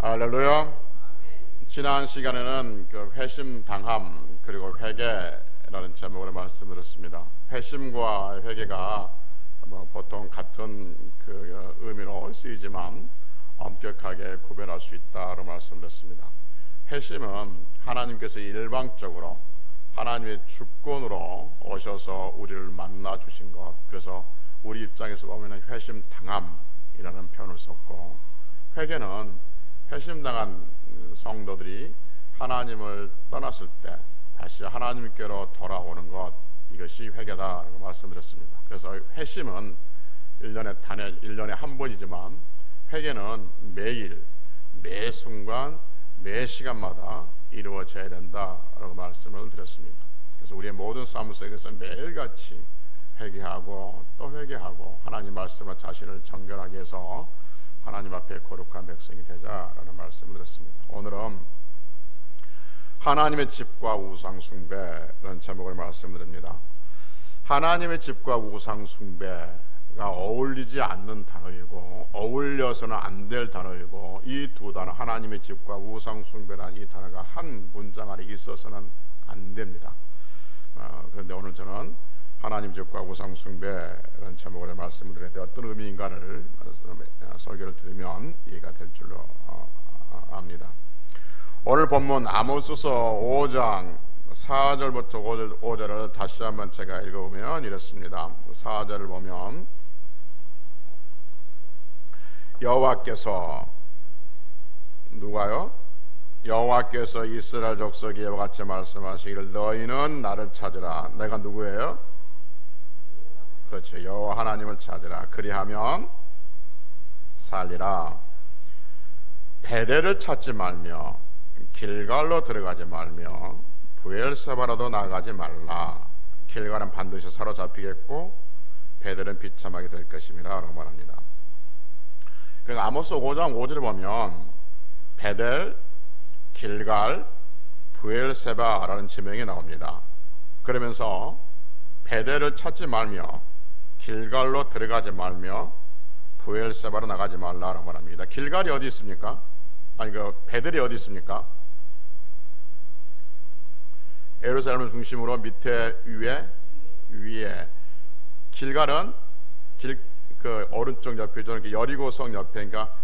할렐루야. 지난 시간에는 그 회심당함 그리고 회개라는 제목으로 말씀드렸습니다. 회심과 회개가 보통 같은 그 의미로 쓰이지만 엄격하게 구별할 수 있다고 말씀드렸습니다. 회심은 하나님께서 일방적으로 하나님의 주권으로 오셔서 우리를 만나 주신 것, 그래서 우리 입장에서 보면 회심당함이라는 표현을 썼고, 회개는 회심당한 성도들이 하나님을 떠났을 때 다시 하나님께로 돌아오는 것, 이것이 회개다라고 말씀드렸습니다. 그래서 회심은 1년에 한 번이지만 회개는 매일, 매 순간, 매 시간마다 이루어져야 된다라고 말씀을 드렸습니다. 그래서 우리의 모든 삶 속에서 매일같이 회개하고 또 회개하고 하나님 말씀으로 자신을 정결하게 해서 하나님 앞에 거룩한 백성이 되자라는 말씀을 드렸습니다. 오늘은 하나님의 집과 우상 숭배라는 제목을 말씀드립니다. 하나님의 집과 우상 숭배가 어울리지 않는 단어이고 어울려서는 안 될 단어이고, 이 두 단어 하나님의 집과 우상 숭배라는 이 단어가 한 문장 안에 있어서는 안 됩니다. 그런데 오늘 저는 하나님 집과 우상 숭배라는 제목으로 말씀을 드렸는데 어떤 의미인가를 설교를 들으면 이해가 될 줄로 압니다. 오늘 본문 아모스서 5장 4절부터 5절을 다시 한번 제가 읽어보면 이렇습니다. 4절을 보면 여호와께서, 누가요? 여호와께서 이스라엘 족속에 이와 같이 말씀하시기를 너희는 나를 찾으라. 내가 누구예요? 그렇죠. 여호와 하나님을 찾으라. 그리하면 살리라. 베델을 찾지 말며 길갈로 들어가지 말며 브엘세바라도 나가지 말라. 길갈은 반드시 사로잡히겠고 베델은 비참하게 될 것임이라 라고 말합니다. 그러니까 아모스 5장 5절을 보면 베델, 길갈, 브엘세바라는 지명이 나옵니다. 그러면서 베델을 찾지 말며 길갈로 들어가지 말며 브엘세바로 나가지 말라라고 말합니다. 길갈이 어디 있습니까? 아니 그 베델이 어디 있습니까? 예루살렘을 중심으로 밑에 위에 길갈은 그 오른쪽 옆에 저는 여리고성 옆에, 그러니까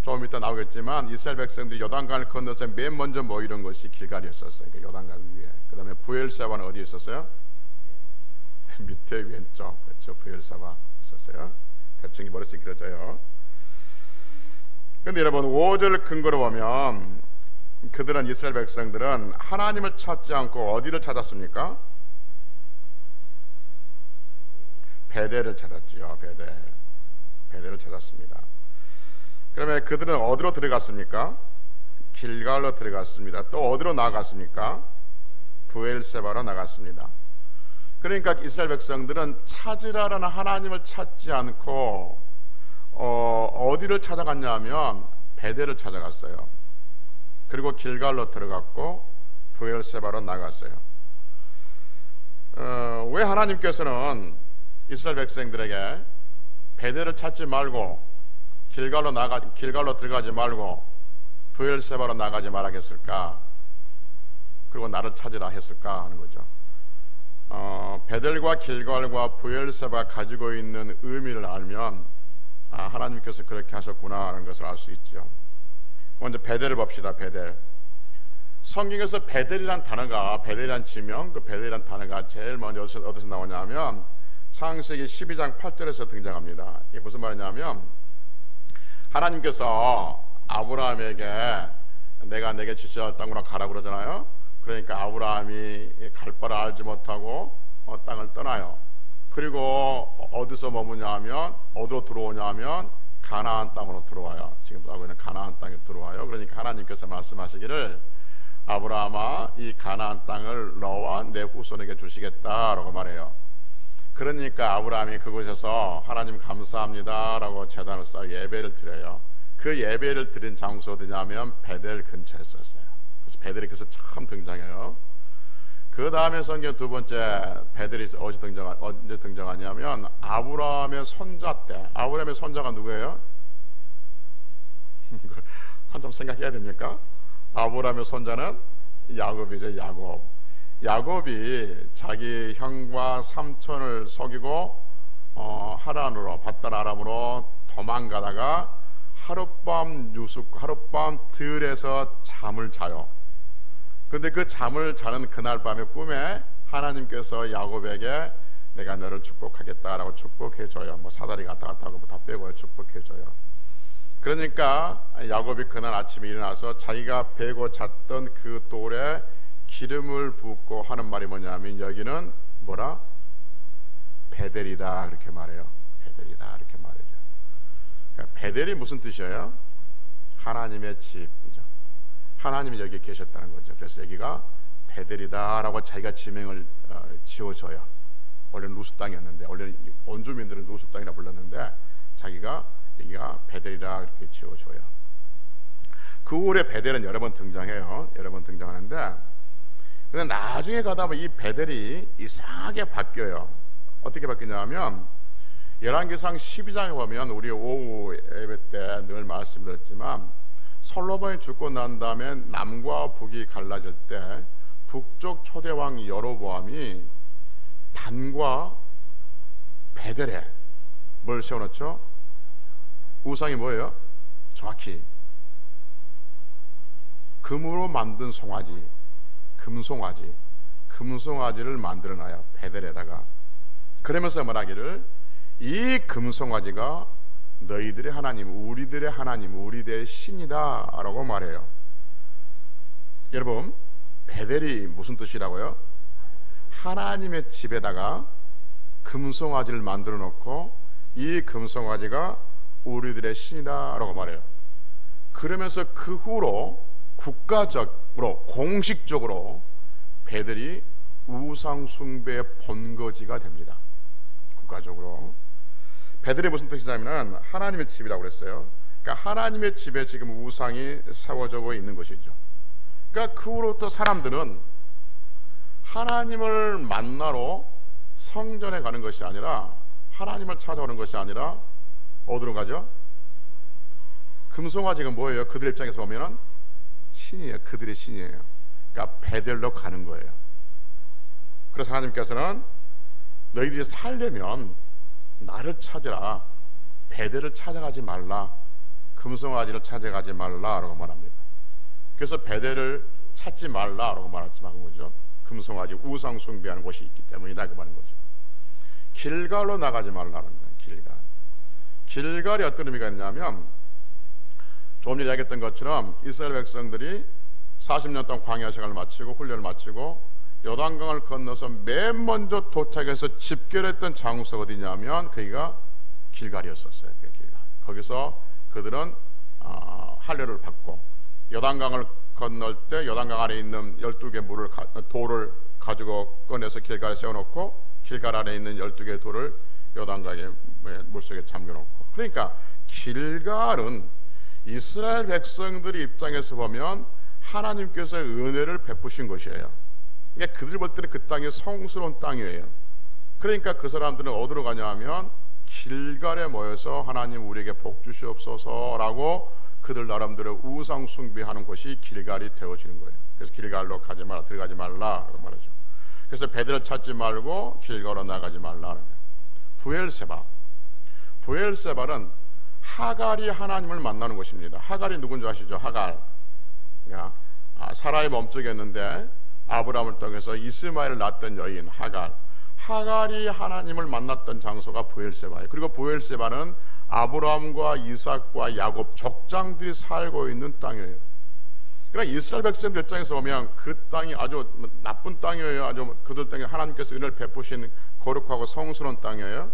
좀 이따 나오겠지만 이스라엘 백성들이 요단강을 건너서 맨 먼저 모이는 것이 길갈이었었어요. 그러니까 요단강 위에. 그 다음에 브엘세바는 어디 있었어요? 밑에 왼쪽, 그렇죠. 브엘세바 있었어요. 대충 머릿속이 그려져요. 그런데 여러분 5절 근거로 보면 그들은, 이스라엘 백성들은 하나님을 찾지 않고 어디를 찾았습니까? 베델을 찾았지요. 베델을 찾았습니다. 그러면 그들은 어디로 들어갔습니까? 길갈로 들어갔습니다. 또 어디로 나갔습니까? 브엘세바로 나갔습니다. 그러니까 이스라엘 백성들은 찾으라라는 하나님을 찾지 않고 어디를 찾아갔냐면 베델을 찾아갔어요. 그리고 길갈로 들어갔고 브엘세바로 나갔어요. 왜 하나님께서는 이스라엘 백성들에게 베델을 찾지 말고 길갈로 들어가지 말고 브엘세바로 나가지 말하겠을까? 그리고 나를 찾으라 했을까 하는 거죠. 베델과 길갈과 브엘세바가 가지고 있는 의미를 알면 하나님께서 그렇게 하셨구나 하는 것을 알 수 있죠. 먼저 베델을 봅시다. 베델. 성경에서 베델이란 지명, 그 베델이란 단어가 제일 먼저 어디서 나오냐면 창세기 12장 8절에서 등장합니다. 이게 무슨 말이냐면 하나님께서 아브라함에게 내가 내게 지시할 땅으로 가라 그러잖아요. 그러니까 아브라함이 갈 바를 알지 못하고 땅을 떠나요. 그리고 어디서 머무냐면, 어디로 들어오냐면 가나안 땅으로 들어와요. 지금 하고 있는 가나안 땅에 들어와요. 그러니까 하나님께서 말씀하시기를 아브라함아, 이 가나안 땅을 너와 내 후손에게 주시겠다라고 말해요. 그러니까 아브라함이 그곳에서 하나님 감사합니다 라고 제단을 쌓아 예배를 드려요. 그 예배를 드린 장소 어디냐면 베델 근처에 있었어요. 그래서 베델이 그래서 처음 등장해요. 그 다음에 성경 두 번째 베델이 언제 등장하냐면 아브라함의 손자 때. 아브라함의 손자가 누구예요? 한참 생각해야 됩니까? 아브라함의 손자는 야곱이죠. 야곱이 자기 형과 삼촌을 속이고 하란으로 밧단 아람으로 도망가다가 하룻밤 들에서 잠을 자요. 근데 그 잠을 자는 그날 밤의 꿈에 하나님께서 야곱에게 내가 너를 축복하겠다라고 축복해줘요. 뭐 사다리 갔다 갔다 하고 다 빼고 축복해줘요. 그러니까 야곱이 그날 아침에 일어나서 자기가 베고 잤던 그 돌에 기름을 붓고 하는 말이 뭐냐면 여기는 뭐라? 베델이다 그렇게 말해요. 베델이다 이렇게 말이죠. 그러니까 베델이 무슨 뜻이에요? 하나님의 집이죠. 하나님이 여기 계셨다는 거죠. 그래서 여기가 베델이다라고 자기가 지명을 지어줘요. 원래는 루스 땅이었는데 원래 원주민들은 루스 땅이라 불렀는데 자기가 여기가 베델이다 이렇게 지어줘요. 그 후에 베델은 여러 번 등장해요. 여러 번 등장하는데 근데 나중에 가다 보면 이 베델이 이상하게 바뀌어요. 어떻게 바뀌냐면 열왕기상 12장에 보면 우리 오후 예배 때 늘 말씀드렸지만 솔로몬이 죽고 난 다음에 남과 북이 갈라질 때 북쪽 초대왕 여로보암이 단과 베델에 뭘 세워놓죠? 우상이 뭐예요? 정확히 금으로 만든 송아지, 금송아지를 만들어놔요. 베델에다가. 그러면서 말하기를 이 금송아지가 너희들의 하나님, 우리들의 하나님, 우리들의 신이다 라고 말해요. 여러분 베델이 무슨 뜻이라고요? 하나님의 집에다가 금송아지를 만들어 놓고 이 금송아지가 우리들의 신이다 라고 말해요. 그러면서 그 후로 국가적으로 공식적으로 베델이 우상 숭배의 본거지가 됩니다. 국가적으로. 베델이 무슨 뜻이냐면 하나님의 집이라고 그랬어요. 그러니까 하나님의 집에 지금 우상이 세워져 있는 것이죠. 그러니까 그 후로부터 사람들은 하나님을 만나러 성전에 가는 것이 아니라 하나님을 찾아오는 것이 아니라 어디로 가죠? 금송아지가 뭐예요? 그들 입장에서 보면 신이에요. 그들의 신이에요. 그러니까 베델로 가는 거예요. 그래서 하나님께서는 너희들이 살려면 나를 찾으라. 베델을 찾아가지 말라. 금송아지를 찾아가지 말라라고 말합니다. 그래서 베델을 찾지 말라라고 말하지 말은 거죠. 금송아지 우상 숭배하는 곳이 있기 때문이다 그 말인 거죠. 길갈로 나가지 말라는 거예요. 길갈이 어떤 의미가 있냐면 조금 전에 이야기했던 것처럼 이스라엘 백성들이 40년 동안 광야 생활을 마치고 훈련을 마치고 요단강을 건너서 맨 먼저 도착해서 집결했던 장소가 어디냐면 거기가 길갈이었었어요. 길갈. 거기서 그들은 할례를 받고 요단강을 건널 때 요단강 안에 있는 12개 돌을 가지고 꺼내서 길갈에 세워놓고 길갈 안에 있는 12개의 돌을 요단강에 물속에 잠겨놓고. 그러니까 길갈은 이스라엘 백성들의 입장에서 보면 하나님께서 은혜를 베푸신 것이에요. 그러니까 그들 볼 때는 그 땅이 성스러운 땅이에요. 그러니까 그 사람들은 어디로 가냐 하면 길갈에 모여서 하나님 우리에게 복 주시옵소서라고 그들 나름대로 우상 숭배하는 곳이 길갈이 되어지는 거예요. 그래서 길갈로 가지 말라, 들어가지 말라라고 말하죠. 그래서 베델을 찾지 말고 길갈로 나가지 말라는 거예요. 부엘세발은 하갈이 하나님을 만나는 곳입니다. 하갈이 누군지 아시죠? 하갈. 사라의 몸속이었는데 아브라함을 통해서 이스마엘을 낳았던 여인 하갈. 하갈이 하나님을 만났던 장소가 부엘세바예요. 그리고 부엘세바는 아브라함과 이삭과 야곱 족장들이 살고 있는 땅이에요. 그러니까 이스라엘 백성들 입장에서 보면 그 땅이 아주 나쁜 땅이에요. 아주 그들 땅에 하나님께서 은혜를 베푸신 거룩하고 성스러운 땅이에요.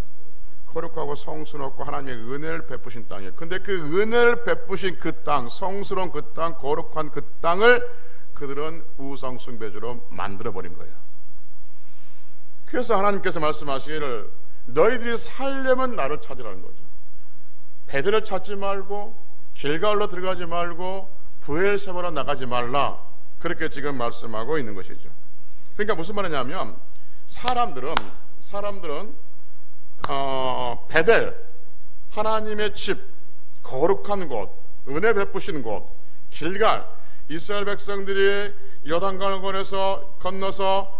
거룩하고 성스럽고 하나님의 은혜를 베푸신 땅이에요. 근데 그 은혜를 베푸신 그 땅, 성스러운 그 땅, 거룩한 그 땅을 그들은 우상 숭배주로 만들어버린 거예요. 그래서 하나님께서 말씀하시기를 너희들이 살려면 나를 찾으라는 거죠. 베델을 찾지 말고 길갈로 들어가지 말고 부엘세바로 나가지 말라. 그렇게 지금 말씀하고 있는 것이죠. 그러니까 무슨 말이냐면 사람들은 베델, 하나님의 집, 거룩한 곳, 은혜 베푸시는 곳, 길갈, 이스라엘 백성들이 요단강을 건너서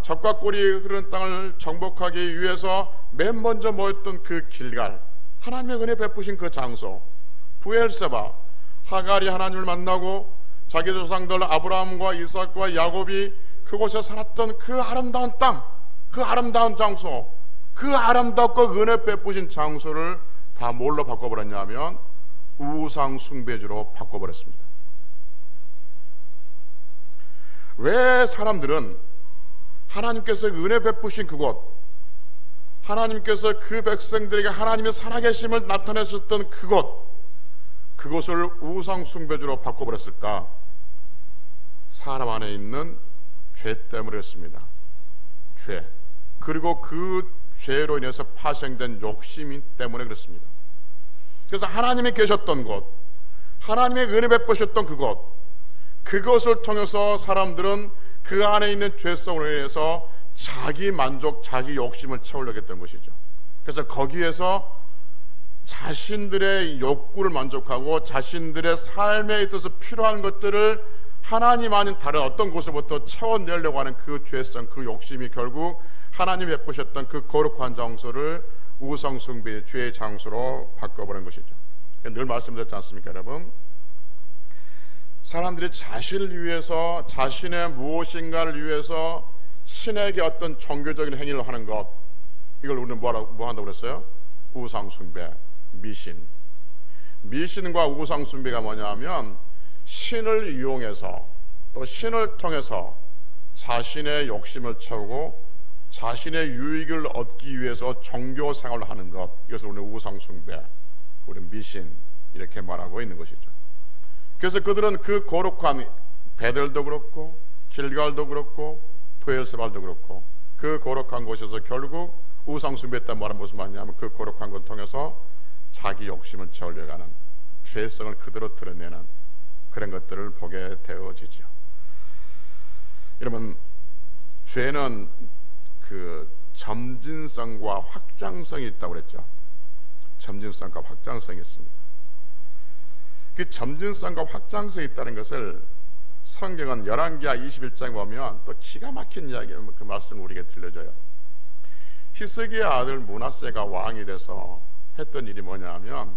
적과 꿀이 흐르는 땅을 정복하기 위해서 맨 먼저 모였던 그 길갈, 하나님의 은혜 베푸신 그 장소, 브엘세바, 하갈이 하나님을 만나고 자기 조상들 아브라함과 이삭과 야곱이 그곳에 살았던 그 아름다운 땅, 그 아름다운 장소, 그 아름답고 은혜 베푸신 장소를 다 뭘로 바꿔버렸냐면 우상 숭배주로 바꿔버렸습니다. 왜 사람들은 하나님께서 은혜 베푸신 그곳, 하나님께서 그 백성들에게 하나님의 살아계심을 나타내셨던 그곳을 우상 숭배주로 바꿔버렸을까? 사람 안에 있는 죄 때문에 그랬습니다. 죄, 그리고 그 죄로 인해서 파생된 욕심 때문에 그렇습니다. 그래서 하나님이 계셨던 곳, 하나님의 은혜 베푸셨던 그것을 통해서 사람들은 그 안에 있는 죄성으로 인해서 자기 만족, 자기 욕심을 채우려고 했던 것이죠. 그래서 거기에서 자신들의 욕구를 만족하고 자신들의 삶에 있어서 필요한 것들을 하나님 아닌 다른 어떤 곳으로부터 채워내려고 하는 그 죄성, 그 욕심이 결국 하나님이 베푸셨던 그 거룩한 장소를 우상 숭배, 죄의 장소로 바꿔버린 것이죠. 늘 말씀드렸지 않습니까, 여러분? 사람들이 자신을 위해서, 자신의 무엇인가를 위해서 신에게 어떤 종교적인 행위를 하는 것, 이걸 우리는 뭐 한다고 그랬어요? 우상 숭배, 미신과 우상 숭배가 뭐냐면 신을 이용해서 또 신을 통해서 자신의 욕심을 채우고 자신의 유익을 얻기 위해서 종교 생활을 하는 것, 이것을 우리는 우상 숭배, 우리는 미신 이렇게 말하고 있는 것이죠. 그래서 그들은 그 거룩한 베델도 그렇고 길갈도 그렇고 브엘세바도 그렇고 그 거룩한 곳에서 결국 우상 숭배했단 말은 무슨 말이냐면 그 거룩한 것을 통해서 자기 욕심을 채우려고 하는 죄성을 그대로 드러내는 그런 것들을 보게 되어지죠. 여러분, 죄는 그 점진성과 확장성이 있다고 그랬죠. 점진성과 확장성이 있습니다. 그 점진성과 확장성이 있다는 것을 성경은 열왕기하 21장에 보면 또 기가 막힌 이야기예요. 그 말씀을 우리에게 들려줘요. 히스기야 아들 므낫세가 왕이 돼서 했던 일이 뭐냐면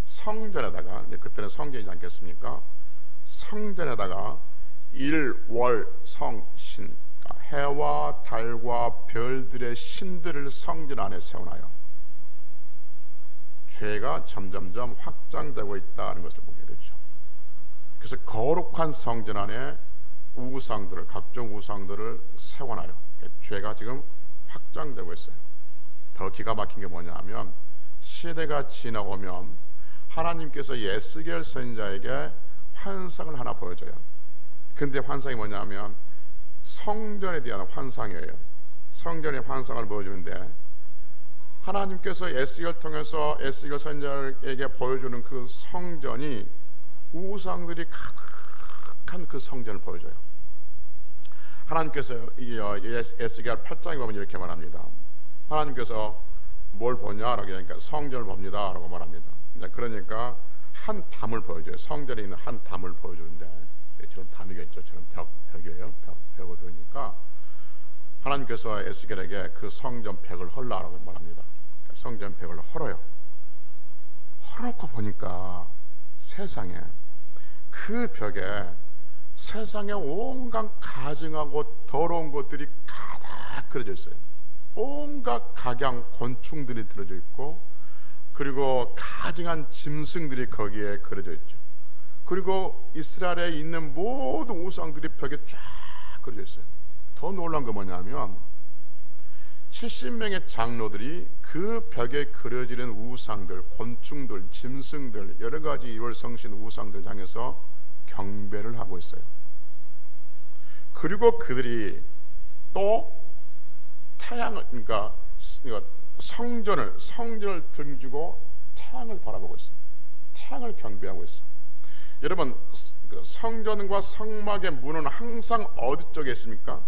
성전에다가, 그때는 성전이지 않겠습니까? 성전에다가 일월성신, 해와 달과 별들의 신들을 성전 안에 세워놔요. 죄가 점점점 확장되고 있다는 것을 보게 되죠. 그래서 거룩한 성전 안에 우상들을, 각종 우상들을 세워놔요. 죄가 지금 확장되고 있어요. 더 기가 막힌 게 뭐냐 하면 시대가 지나오면 하나님께서 에스겔 선지자에게 환상을 하나 보여줘요. 근데 환상이 뭐냐 하면 성전에 대한 환상이에요. 성전의 환상을 보여주는데 하나님께서 에스겔을 통해서 에스겔 선지자에게 보여주는 그 성전이 우상들이 가득한 그 성전을 보여줘요. 하나님께서 에스겔 8장에 보면 이렇게 말합니다. 하나님께서 뭘 보냐라고 하니까 성전을 봅니다 라고 말합니다. 그러니까 한 담을 보여줘요. 성전에 있는 한 담을 보여주는데, 저런 담이겠죠. 저런 벽이에요. 벽을 보이니까 하나님께서 에스겔에게 그 성전 벽을 헐라라고 말합니다. 성전 벽을 헐어요. 헐어놓고 보니까 세상에 그 벽에 세상에 온갖 가증하고 더러운 것들이 가득 그려져 있어요. 온갖 각양 곤충들이 들어져 있고, 그리고 가증한 짐승들이 거기에 그려져 있죠. 그리고 이스라엘에 있는 모든 우상들이 벽에 쫙 그려져 있어요. 더 놀라운 거 뭐냐면 70명의 장로들이 그 벽에 그려지는 우상들, 곤충들, 짐승들, 여러 가지 일월성신 우상들 향해서 경배를 하고 있어요. 그리고 그들이 또 태양을, 그러니까 성전을 등지고 태양을 바라보고 있어요. 태양을 경배하고 있어요. 여러분, 성전과 성막의 문은 항상 어디 쪽에 있습니까?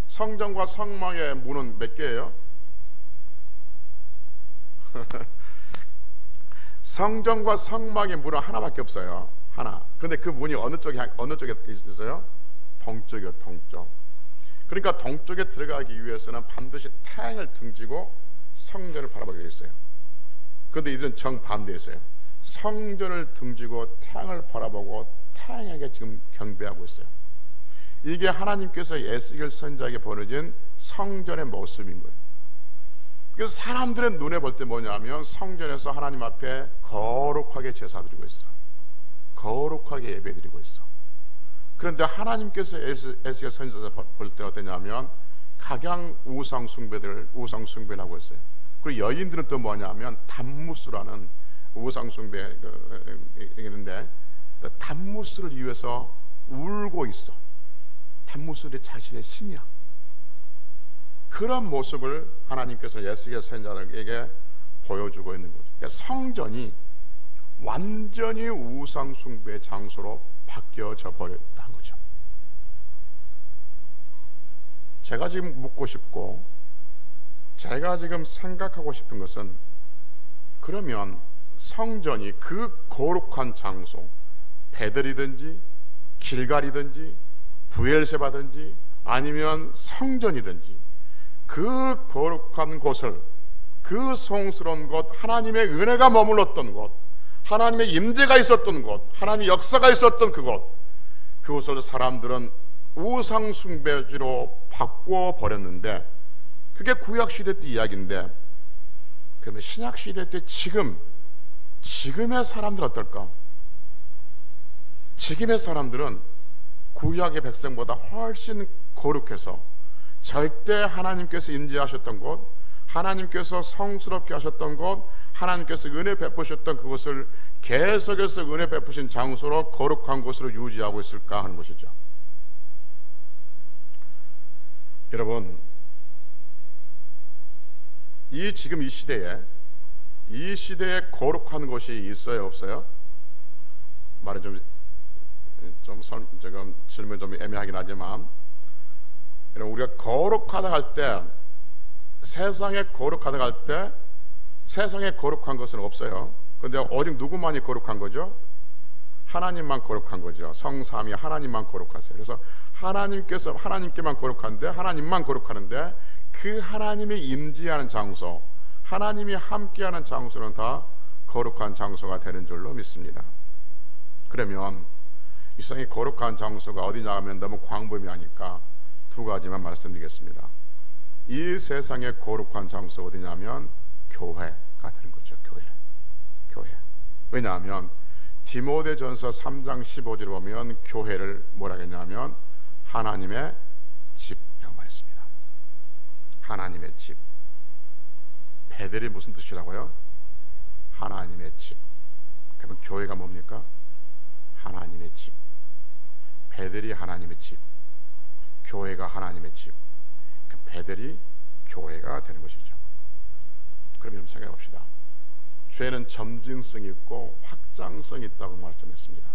성전과 성막의 문은 몇 개예요? 성전과 성막의 문은 하나밖에 없어요. 하나. 그런데 그 문이 어느 쪽에 있어요? 동쪽이요, 동쪽. 그러니까 동쪽에 들어가기 위해서는 반드시 태양을 등지고 성전을 바라보게 되어 있어요. 그런데 이들은 정반대에 있어요. 성전을 등지고 태양을 바라보고 태양에게 지금 경배하고 있어요. 이게 하나님께서 에스겔 선지자에게 보내진 성전의 모습인 거예요. 그래서 사람들의 눈에 볼 때 뭐냐면 성전에서 하나님 앞에 거룩하게 제사 드리고 있어. 거룩하게 예배 드리고 있어. 그런데 하나님께서 에스겔 선지자 볼 때 어떠냐면 각양 우상 숭배를 하고 있어요. 그리고 여인들은 또 뭐냐면 단무스라는 우상 숭배가 있는데 단무스를 위해서 울고 있어. 단무스들이 자신의 신이야. 그런 모습을 하나님께서 에스겔 선지자에게 보여주고 있는 거죠. 그러니까 성전이 완전히 우상 숭배의 장소로 바뀌어져 버렸다는 거죠. 제가 지금 묻고 싶고 제가 지금 생각하고 싶은 것은, 그러면 성전이 그 거룩한 장소, 베들이든지 길갈이든지 부엘세바든지 아니면 성전이든지 그 거룩한 곳을, 그 성스러운 곳, 하나님의 은혜가 머물렀던 곳, 하나님의 임재가 있었던 곳, 하나님의 역사가 있었던 그곳을 사람들은 우상 숭배지로 바꿔 버렸는데, 그게 구약 시대 때 이야기인데, 그러면 신약 시대 때 지금의 사람들 어떨까? 지금의 사람들은 구약의 백성보다 훨씬 거룩해서 절대 하나님께서 임재하셨던 곳, 하나님께서 성스럽게 하셨던 곳, 하나님께서 은혜 베푸셨던 그곳을 계속해서 은혜 베푸신 장소로 거룩한 곳으로 유지하고 있을까 하는 것이죠. 여러분, 지금 이 시대에 거룩한 곳이 있어요, 없어요? 말이 좀 질문 좀 애매하긴 하지만, 우리가 거룩하다 할 때, 세상에 거룩하다 할 때 세상에 거룩한 것은 없어요. 그런데 오직 누구만이 거룩한 거죠? 하나님만 거룩한 거죠. 성삼위 하나님만 거룩하세요. 그래서 하나님께만 거룩한데, 하나님만 거룩하는데, 그 하나님이 임재하는 장소, 하나님이 함께하는 장소는 다 거룩한 장소가 되는 줄로 믿습니다. 그러면 이 세상에 거룩한 장소가 어디냐 하면 너무 광범위하니까 두 가지만 말씀드리겠습니다. 이 세상의 거룩한 장소 어디냐면 교회가 되는 거죠. 교회. 왜냐하면 디모데전서 3장 15절을 보면 교회를 뭐라 했냐면 하나님의 집이라고 말했습니다. 하나님의 집. 베델이 무슨 뜻이라고요? 하나님의 집. 그러면 교회가 뭡니까? 하나님의 집. 베델이 하나님의 집, 교회가 하나님의 집. 그럼 베델이 교회가 되는 것이죠. 그럼 여러분 생각해 봅시다. 죄는 점진성이 있고 확장성이 있다고 말씀했습니다.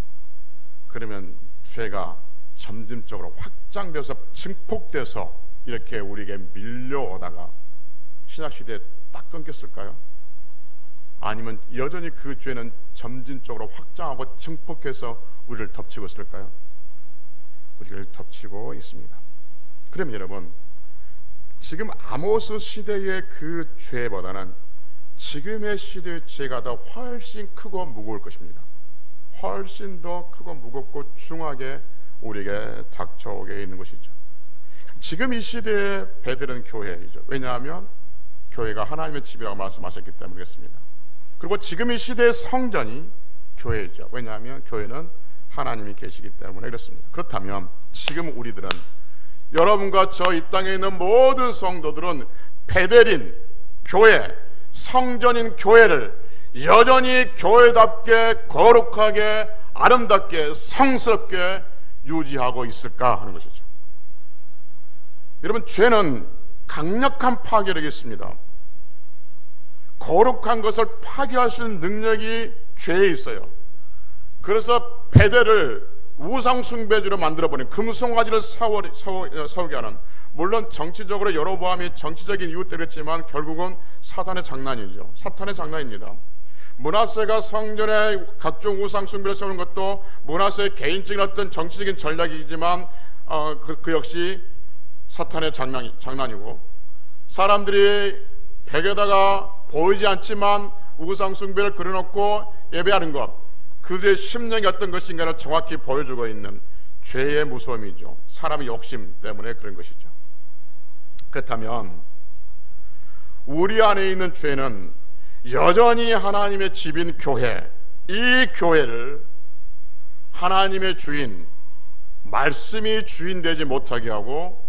그러면 죄가 점진적으로 확장돼서 증폭돼서 이렇게 우리에게 밀려오다가 신약시대에 딱 끊겼을까요? 아니면 여전히 그 죄는 점진적으로 확장하고 증폭해서 우리를 덮치고 있을까요? 우리를 덮치고 있습니다. 그러면 여러분, 지금 아모스 시대의 그 죄보다는 지금의 시대의 죄가 더 훨씬 크고 무거울 것입니다. 훨씬 더 크고 무겁고 중하게 우리에게 닥쳐오게 있는 것이죠. 지금 이 시대의 베델은 교회이죠. 왜냐하면 교회가 하나님의 집이라고 말씀하셨기 때문에 그렇습니다. 그리고 지금 이 시대의 성전이 교회이죠. 왜냐하면 교회는 하나님이 계시기 때문에 그렇습니다. 그렇다면 지금 우리들은, 여러분과 저 이 땅에 있는 모든 성도들은 베델인 교회, 성전인 교회를 여전히 교회답게 거룩하게 아름답게 성스럽게 유지하고 있을까 하는 것이죠. 여러분, 죄는 강력한 파괴력이 있습니다. 거룩한 것을 파괴할 수 있는 능력이 죄에 있어요. 그래서 베델을 우상숭배주로 만들어버린, 금송아지를 세우게 하는, 물론 정치적으로 여로보암이 정치적인 이유 때문에 했지만 결국은 사탄의 장난이죠. 사탄의 장난입니다. 므낫세가 성전에 각종 우상 숭배를 세우는 것도 므낫세의 개인적인 어떤 정치적인 전략이지만 그 역시 사탄의 장난이고, 사람들이 벽에다가 보이지 않지만 우상 숭배를 그려놓고 예배하는 것, 그들의 심령이 어떤 것인가를 정확히 보여주고 있는 죄의 무서움이죠. 사람의 욕심 때문에 그런 것이죠. 그렇다면 우리 안에 있는 죄는 여전히 하나님의 집인 교회, 이 교회를 하나님의 주인, 말씀이 주인 되지 못하게 하고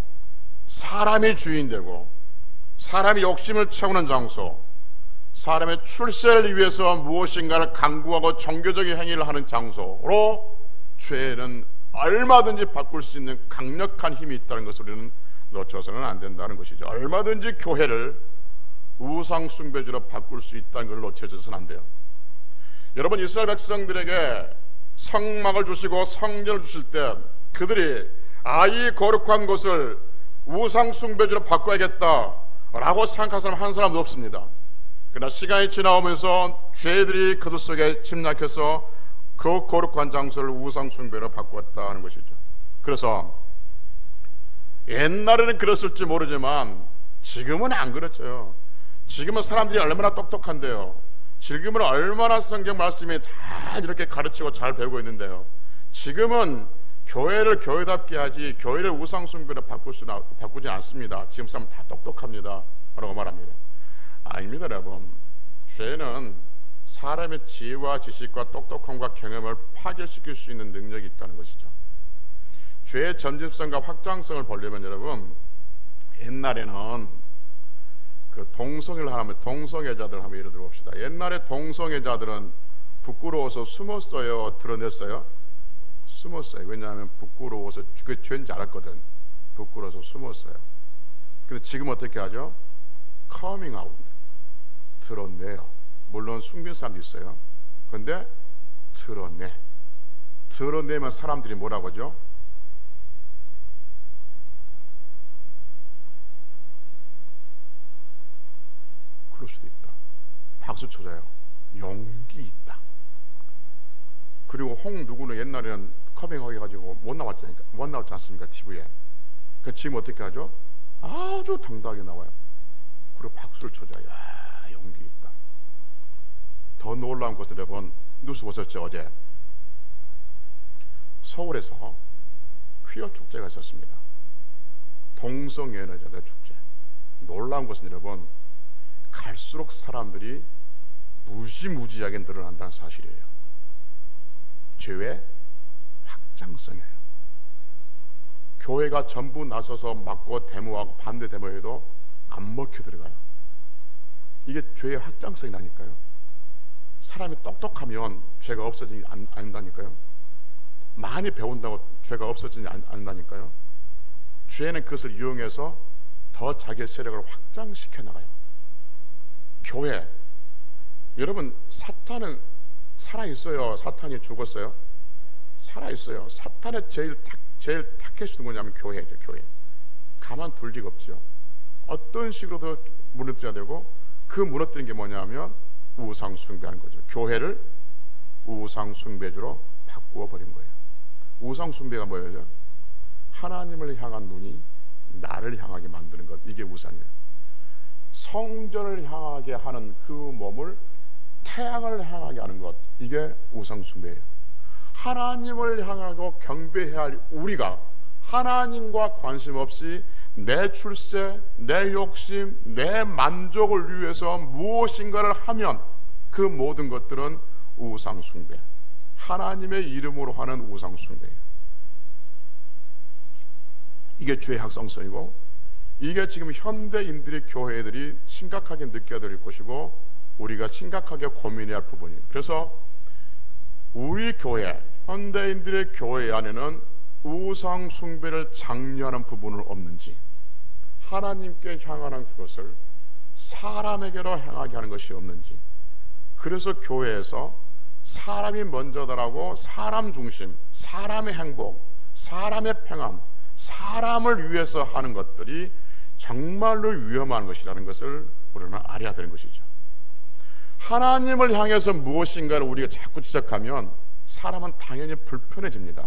사람이 주인 되고 사람의 욕심을 채우는 장소, 사람의 출세를 위해서 무엇인가를 강구하고 종교적인 행위를 하는 장소로 죄는 얼마든지 바꿀 수 있는 강력한 힘이 있다는 것을 우리는 놓쳐서는 안 된다는 것이죠. 얼마든지 교회를 우상 숭배주로 바꿀 수 있다는 것을 놓쳐서는 안 돼요. 여러분, 이스라엘 백성들에게 성막을 주시고 성전을 주실 때 그들이 이 거룩한 것을 우상 숭배주로 바꿔야겠다라고 생각한 사람 한 사람도 없습니다. 그러나 시간이 지나오면서 죄들이 그들 속에 침략해서 그 거룩한 장소를 우상 숭배로 바꾸었다 하는 것이죠. 그래서 옛날에는 그랬을지 모르지만 지금은 안 그렇죠. 지금은 사람들이 얼마나 똑똑한데요. 지금은 얼마나 성경 말씀이 다 이렇게 가르치고 잘 배우고 있는데요. 지금은 교회를 교회답게 하지 교회를 우상 숭배로 바꾸지 않습니다. 지금 사람 다 똑똑합니다 라고 말합니다. 아닙니다, 여러분. 죄는 사람의 지혜와 지식과 똑똑함과 경험을 파괴시킬 수 있는 능력이 있다는 것이죠. 죄의 전집성과 확장성을 보려면 여러분, 옛날에는 그 동성애자들 한번 예를 들어봅시다. 옛날에 동성애자들은 부끄러워서 숨었어요, 드러냈어요? 숨었어요. 왜냐하면 부끄러워서 그게 죄인지 알았거든. 부끄러워서 숨었어요. 근데 지금 어떻게 하죠? 커밍아웃, 드러내요. 물론 숨긴 사람도 있어요. 그런데 드러내면 사람들이 뭐라고 하죠? 그럴 수도 있다. 박수 쳐줘요. 용기 있다. 그리고 누구는 옛날에는 커밍아웃 해가지고 못 나왔지 않습니까? TV에. 그 지금 어떻게 하죠? 아주 당당하게 나와요. 그리고 박수를 쳐줘요. 야, 용기 있다. 더 놀라운 것을 여러분, 뉴스 보셨죠? 어제 서울에서 퀴어 축제가 있었습니다. 동성연애자들 축제. 놀라운 것은 여러분, 갈수록 사람들이 무지무지하게 늘어난다는 사실이에요. 죄의 확장성이에요. 교회가 전부 나서서 막고 데모하고 반대 데모해도 안 먹혀 들어가요. 이게 죄의 확장성이라니까요. 사람이 똑똑하면 죄가 없어지지 않는다니까요. 많이 배운다고 죄가 없어지지 않는다니까요. 죄는 그것을 이용해서 더 자기의 세력을 확장시켜 나가요. 교회, 여러분, 사탄은 살아있어요? 사탄이 죽었어요? 살아있어요. 사탄의 제일 타켓이 누구냐면 교회죠. 교회. 가만둘 리가 없죠. 어떤 식으로도 무너뜨려야 되고, 그 무너뜨린 게 뭐냐면 우상 숭배하는 거죠. 교회를 우상 숭배주로 바꾸어 버린 거예요. 우상 숭배가 뭐예요? 하나님을 향한 눈이 나를 향하게 만드는 것, 이게 우상이에요. 성전을 향하게 하는 그 몸을 태양을 향하게 하는 것, 이게 우상 숭배예요. 하나님을 향하고 경배해야 할 우리가 하나님과 관심 없이 내 출세, 내 욕심, 내 만족을 위해서 무엇인가를 하면 그 모든 것들은 우상 숭배, 하나님의 이름으로 하는 우상 숭배예요. 이게 죄의 확성성이고, 이게 지금 현대인들의 교회들이 심각하게 느껴야 될 것이고 우리가 심각하게 고민해야 할 부분이에요. 그래서 우리 교회, 현대인들의 교회 안에는 우상 숭배를 장려하는 부분은 없는지, 하나님께 향하는 그것을 사람에게로 향하게 하는 것이 없는지, 그래서 교회에서 사람이 먼저다라고 사람 중심, 사람의 행복, 사람의 평안, 사람을 위해서 하는 것들이 정말로 위험한 것이라는 것을 우리는 알아야 되는 것이죠. 하나님을 향해서 무엇인가를 우리가 자꾸 지적하면 사람은 당연히 불편해집니다.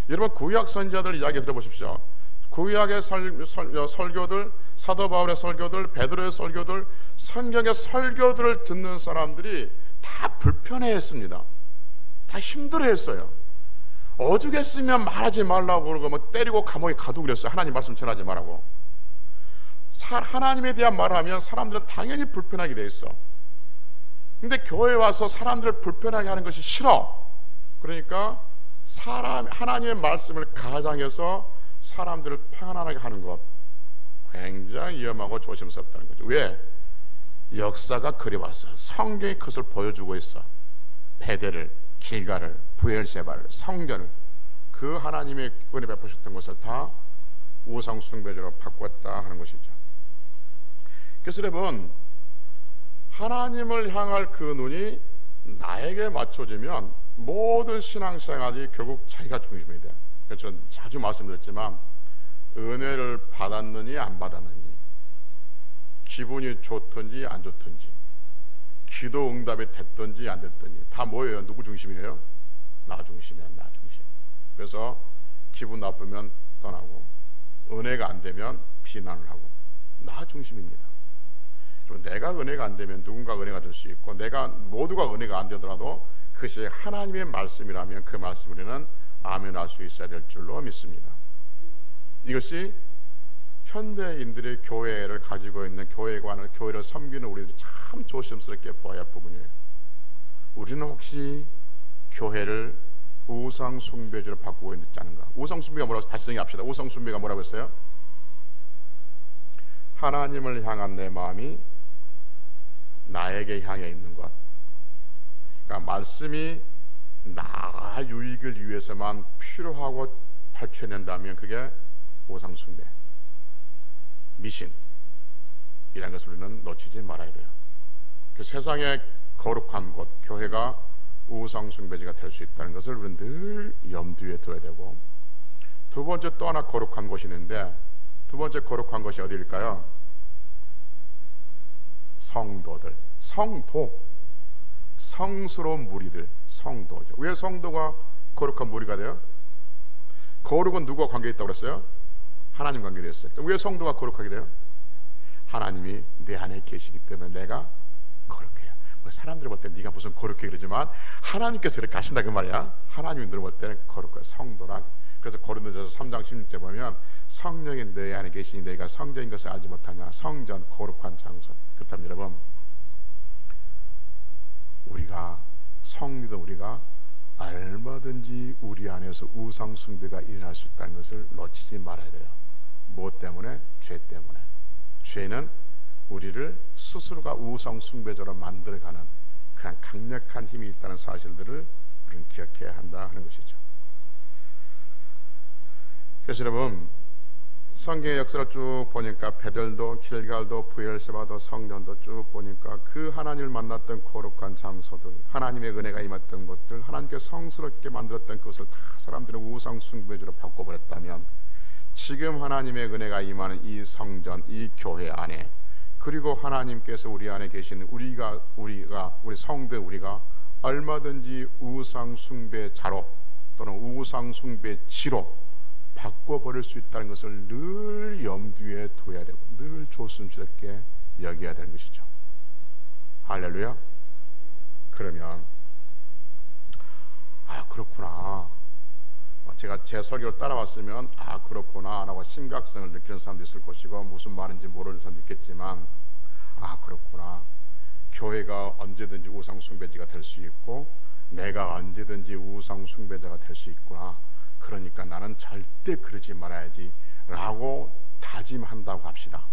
여러분, 구약 선지자들 이야기 들어보십시오. 구약의 설교들, 사도 바울의 설교들, 베드로의 설교들, 성경의 설교들을 듣는 사람들이 다 불편해했습니다. 다 힘들어했어요. 오죽했으면 말하지 말라고 그러고 뭐 때리고 감옥에 가두고 그랬어요. 하나님 말씀 전하지 말라고. 하나님에 대한 말하면 사람들은 당연히 불편하게 돼 있어. 근데 교회에 와서 사람들을 불편하게 하는 것이 싫어. 그러니까 하나님의 말씀을 가장해서 사람들을 편안하게 하는 것, 굉장히 위험하고 조심스럽다는 거죠. 왜? 역사가 그려왔어요. 성경이 그것을 보여주고 있어. 베델을, 길가를, 부엘셰바를, 성전을, 그 하나님의 은혜 베푸셨던 것을 다 우상 숭배자로 바꿨다 하는 것이죠. 그래서 여러분, 하나님을 향할 그 눈이 나에게 맞춰지면 모든 신앙생활이 결국 자기가 중심이 돼요. 그래서 저는 자주 말씀드렸지만, 은혜를 받았느니 안 받았느니, 기분이 좋든지 안 좋든지, 기도 응답이 됐든지 안 됐든지 다 뭐예요? 누구 중심이에요? 나 중심이야. 나 중심. 그래서 기분 나쁘면 떠나고, 은혜가 안 되면 비난을 하고, 나 중심입니다. 내가 은혜가 안 되면 누군가 은혜가 될 수 있고, 모두가 은혜가 안 되더라도 그것이 하나님의 말씀이라면 그 말씀으로는 아멘할 수 있어야 될 줄로 믿습니다. 이것이 현대인들의 교회를 가지고 있는 교회관을, 교회를 섬기는 우리들이 참 조심스럽게 보아야 할 부분이에요. 우리는 혹시 교회를 우상 숭배주로 바꾸고 있지 않은가? 우상 숭배가 뭐라고, 다시 정리합시다. 우상 숭배가 뭐라고 했어요? 하나님을 향한 내 마음이 나에게 향해 있는 것. 그러니까 말씀이 나 유익을 위해서만 필요하고 발췌된다면 그게 우상 숭배, 미신이라는 것을 우리는 놓치지 말아야 돼요. 그 세상의 거룩한 곳, 교회가 우상 숭배지가 될 수 있다는 것을 우리는 늘 염두에 둬야 되고, 두 번째 또 하나 거룩한 곳이 있는데, 두 번째 거룩한 것이 어디일까요? 성도들, 성스러운 무리들, 성도죠. 왜 성도가 거룩한 무리가 돼요? 거룩은 누구와 관계 있다고 그랬어요? 하나님 관계되어 있어요. 왜 성도가 거룩하게 돼요? 하나님이 내 안에 계시기 때문에 내가 거룩해요. 사람들이 볼 때 네가 무슨 거룩해 그러지만 하나님께서 그렇게 하신다 그 말이야. 하나님이 너를 볼 때는 거룩해, 성도라. 그래서 고린도전서 3장 16절 보면 성령이 내 안에 계시니 너희가 성전인 것을 알지 못하냐. 성전, 거룩한 장소. 그렇다면 여러분, 우리가 성리도 우리가 얼마든지 우리 안에서 우상 숭배가 일어날 수 있다는 것을 놓치지 말아야 돼요. 무엇 때문에? 죄 때문에. 죄는 우리를 스스로가 우상 숭배자로 만들어가는 그런 강력한 힘이 있다는 사실들을 우리는 기억해야 한다 하는 것이죠. 그래서 여러분, 성경의 역사를 쭉 보니까 베델도, 길갈도, 부엘세바도, 성전도 쭉 보니까 그 하나님을 만났던 거룩한 장소들, 하나님의 은혜가 임했던 것들, 하나님께 성스럽게 만들었던 그것을 다 사람들은 우상 숭배주로 바꿔버렸다면, 지금 하나님의 은혜가 임하는 이 성전, 이 교회 안에, 그리고 하나님께서 우리 안에 계신 우리 성도 우리가 얼마든지 우상 숭배자로 또는 우상 숭배지로 바꿔버릴 수 있다는 것을 늘 염두에 둬야 되고 늘 조심스럽게 여겨야 되는 것이죠. 할렐루야. 그러면 그렇구나, 제가 제 설교를 따라왔으면 그렇구나 라고 심각성을 느끼는 사람도 있을 것이고, 무슨 말인지 모르는 사람도 있겠지만, 그렇구나, 교회가 언제든지 우상 숭배지가 될 수 있고 내가 언제든지 우상 숭배자가 될 수 있구나, 그러니까 나는 절대 그러지 말아야지 라고 다짐한다고 합시다.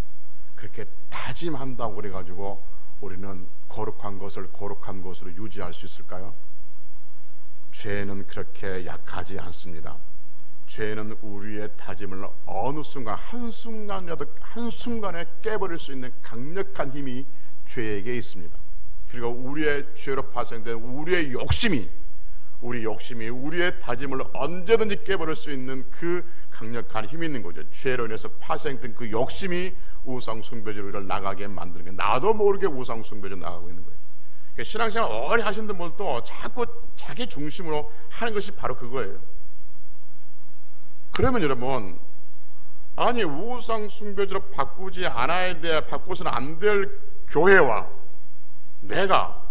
그렇게 다짐한다고 그래가지고 우리는 거룩한 것을 거룩한 것으로 유지할 수 있을까요? 죄는 그렇게 약하지 않습니다. 죄는 우리의 다짐을 어느 순간 한순간에 깨버릴 수 있는 강력한 힘이 죄에게 있습니다. 그리고 우리의 죄로 발생된 우리의 욕심이 우리의 다짐을 언제든지 깨버릴 수 있는 그 강력한 힘이 있는 거죠. 죄로 인해서 파생된 그 욕심이 우상 숭배주로 우리를 나가게 만드는 거예요. 나도 모르게 우상 숭배주로 나가고 있는 거예요. 신앙생활 오래 하신 분들도 자꾸 자기 중심으로 하는 것이 바로 그거예요. 그러면 여러분, 아니 우상 숭배주로 바꾸지 않아야 돼, 바꿔서는 안 될 교회와 내가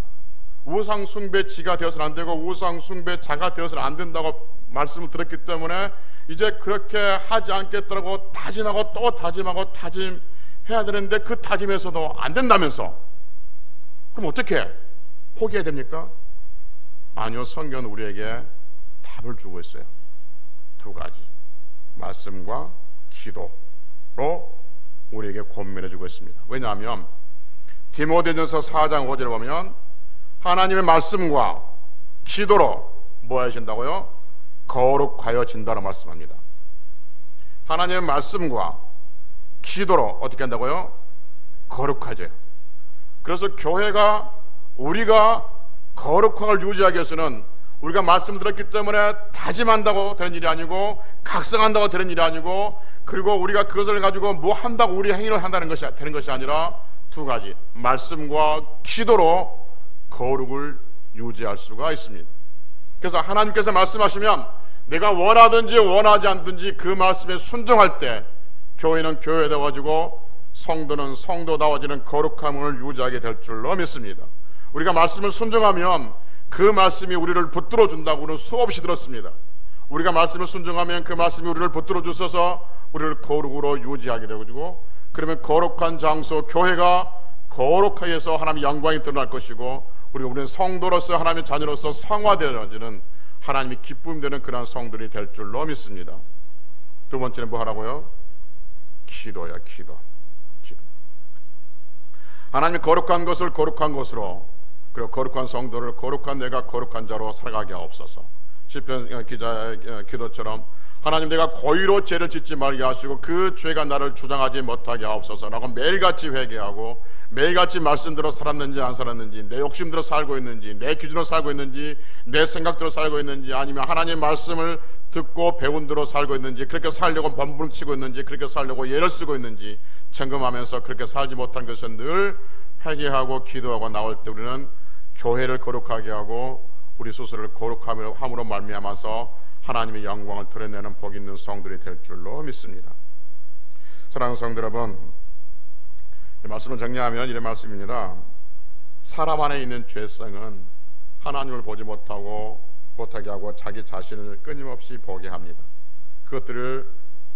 우상 숭배지가 되어서는 안 되고 우상 숭배자가 되어서는 안 된다고 말씀을 들었기 때문에 이제 그렇게 하지 않겠다고 다짐하고 또 다짐하고 다짐해야 되는데 그 다짐에서도 안 된다면서, 그럼 어떻게 포기해야 됩니까? 아니요, 성경은 우리에게 답을 주고 있어요. 두 가지, 말씀과 기도로 우리에게 권면해 주고 있습니다. 왜냐하면 디모데전서 4장 5절에 보면 하나님의 말씀과 기도로 뭐 하신다고요? 거룩하여진다고 말씀합니다. 하나님의 말씀과 기도로 어떻게 한다고요? 거룩하죠. 그래서 교회가 우리가 거룩함을 유지하기 위해서는 우리가 말씀 들었기 때문에 다짐한다고 되는 일이 아니고 각성한다고 되는 일이 아니고, 그리고 우리가 그것을 가지고 뭐 한다고 우리 행위를 한다는 것이 되는 것이 아니라 두 가지, 말씀과 기도로 거룩을 유지할 수가 있습니다. 그래서 하나님께서 말씀하시면 내가 원하든지 원하지 않든지 그 말씀에 순종할 때 교회는 교회다워지고 성도는 성도다워지는 거룩함을 유지하게 될 줄로 믿습니다. 우리가 말씀을 순종하면 그 말씀이 우리를 붙들어 준다고는 수없이 들었습니다. 우리가 말씀을 순종하면 그 말씀이 우리를 붙들어 주셔서 우리를 거룩으로 유지하게 되고, 그러면 거룩한 장소 교회가 거룩하게 해서 하나님의 영광이 드러날 것이고, 우리는 성도로서 하나님의 자녀로서 성화되어지는 하나님이 기쁨 되는 그러한 성들이 될 줄로 믿습니다. 두 번째는 뭐 하라고요? 기도야, 기도. 하나님이 거룩한 것을 거룩한 것으로, 그리고 거룩한 성도를 거룩한 내가 거룩한 자로 살아가게 하옵소서. 시편 기자의 기도처럼 하나님, 내가 고의로 죄를 짓지 말게 하시고 그 죄가 나를 주장하지 못하게 하옵소서라고 매일같이 회개하고 매일같이 말씀대로 살았는지 안 살았는지, 내 욕심대로 살고 있는지, 내 기준으로 살고 있는지, 내 생각대로 살고 있는지, 아니면 하나님의 말씀을 듣고 배운 대로 살고 있는지, 그렇게 살려고 번붕치고 있는지, 그렇게 살려고 예를 쓰고 있는지 점검하면서 그렇게 살지 못한 것은 늘 회개하고 기도하고 나올 때 우리는 교회를 거룩하게 하고 우리 스스로를 거룩함으로 말미암아서 하나님의 영광을 드러내는 복 있는 성들이 될 줄로 믿습니다. 사랑하는 성도 여러분, 이 말씀을 정리하면 이런 말씀입니다. 사람 안에 있는 죄성은 하나님을 보지 못하게 하고 자기 자신을 끊임없이 보게 합니다. 그것들을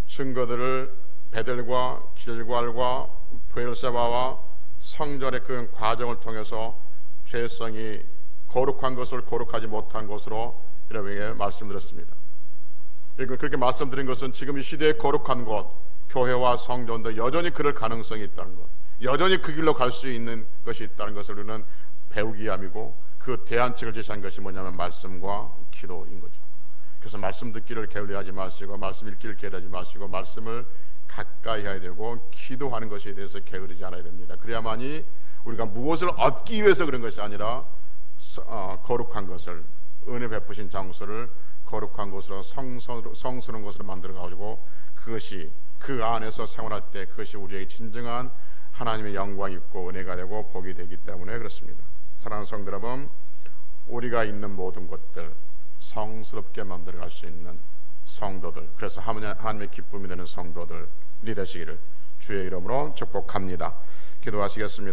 증거들을 베델과 길갈과 브엘세바와 성전의 그 과정을 통해서 죄성이 거룩한 것을 거룩하지 못한 것으로 여러분에게 말씀드렸습니다. 그렇게 말씀드린 것은 지금 이 시대의 거룩한 것, 교회와 성전도 여전히 그럴 가능성이 있다는 것, 여전히 그 길로 갈 수 있는 것이 있다는 것을 우리는 배우기 위함이고, 그 대안책을 제시한 것이 뭐냐면 말씀과 기도인 거죠. 그래서 말씀 듣기를 게을리하지 마시고, 말씀 읽기를 게을리하지 마시고, 말씀을 가까이 해야 되고 기도하는 것에 대해서 게으르지 않아야 됩니다. 그래야만이 우리가 무엇을 얻기 위해서 그런 것이 아니라 거룩한 것을, 은혜 베푸신 장소를 거룩한 것으로 성스러운 것으로 만들어가지고 그것이 그 안에서 생활할 때 그것이 우리에게 진정한 하나님의 영광이 있고 은혜가 되고 복이 되기 때문에 그렇습니다. 사랑하는 성도 여러분, 우리가 있는 모든 것들 성스럽게 만들어갈 수 있는 성도들, 그래서 하나님의 기쁨이 되는 성도들이 되시기를 주의 이름으로 축복합니다. 기도하시겠습니다.